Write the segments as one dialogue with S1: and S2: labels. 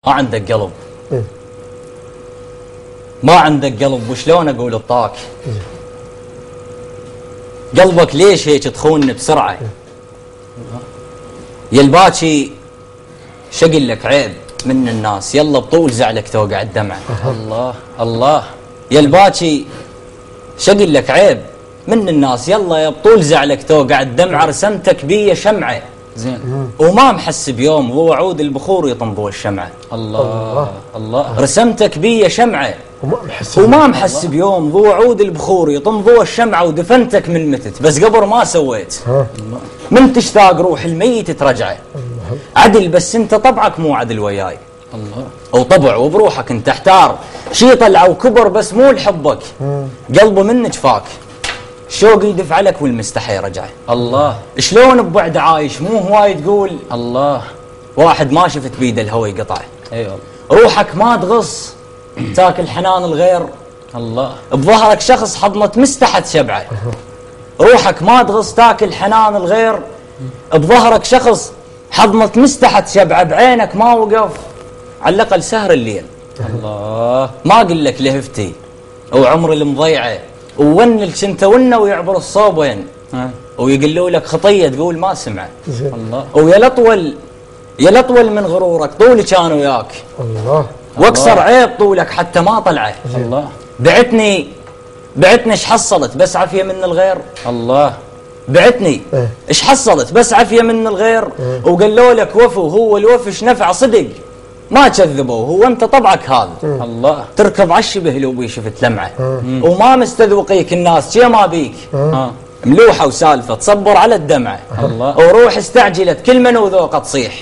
S1: ما عندك قلب. ما عندك قلب، وشلون اقول الطاك؟ قلبك ليش هيك تخونني بسرعه؟ يا الباكي شقل لك عيب من الناس، يلا بطول زعلك توقع الدمعه.
S2: الله الله.
S1: يا الباكي شقل لك عيب من الناس، يلا يا بطول زعلك توقع الدمعه. رسمتك بي شمعه
S2: زين
S1: وما محس بيوم وعود البخور يطم ضوء الشمعه.
S2: الله الله.
S1: رسمتك بي شمعه
S3: وما
S1: محس بيوم ضوء عود البخور يطم ضوء الشمعه، ودفنتك من متت بس قبر ما سويت. من تشتاق روح الميت ترجعه عدل، بس انت طبعك مو عدل وياي.
S2: الله.
S1: وطبع وبروحك انت احتار، شي طلع وكبر بس مو لحبك، قلبه منك فاك، شوق يدفع لك والمستحي رجعه.
S2: الله.
S1: شلون ببعد عايش مو هواي تقول
S2: الله.
S1: واحد ما شفت بيده الهوى يقطعه.
S2: ايوه.
S1: روحك ما تغص تاكل حنان الغير،
S2: الله.
S1: بظهرك شخص حضنة مستحت شبعه. روحك ما تغص تاكل حنان الغير، بظهرك شخص حضنة مستحت شبعه، بعينك ما وقف على الاقل سهر الليل.
S2: الله.
S1: ما اقول لك لهفتي وعمر المضيعه وون الكنت ونه ويعبر الصوب وين، ويقولوا لك خطيه تقول ما سمعه.
S2: الله.
S1: ويا لطول من غرورك طولي كان وياك.
S3: الله.
S1: واكسر عيب طولك حتى ما طلعه.
S2: الله.
S1: بعتني ايش حصلت بس عافيه من الغير.
S2: الله.
S1: بعتني ايش حصلت بس عافيه من الغير. وقالوا لك وفو، هو الوفش نفع صدق ما كذبوا، هو انت طبعك هذا.
S2: الله.
S1: تركض عالشبه لو بي شفت لمعه، وما مستذوقيك الناس شي ما بيك. ملوحه وسالفه تصبر على الدمعه.
S2: الله.
S1: وروح استعجلت كل من وذوقه تصيح،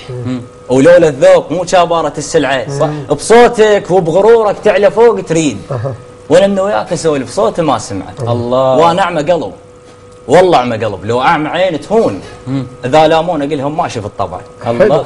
S1: ولولا الذوق مو كاباره السلعه.
S2: صح.
S1: بصوتك وبغرورك تعلى فوق تريد، ولانه وياك اسولف صوته ما سمعت.
S2: الله.
S1: وانا اعمى قلب، والله اعمى قلب، لو اعمى عين تهون. اذا لامون اقول لهم ما شفت طبعك.
S2: الله.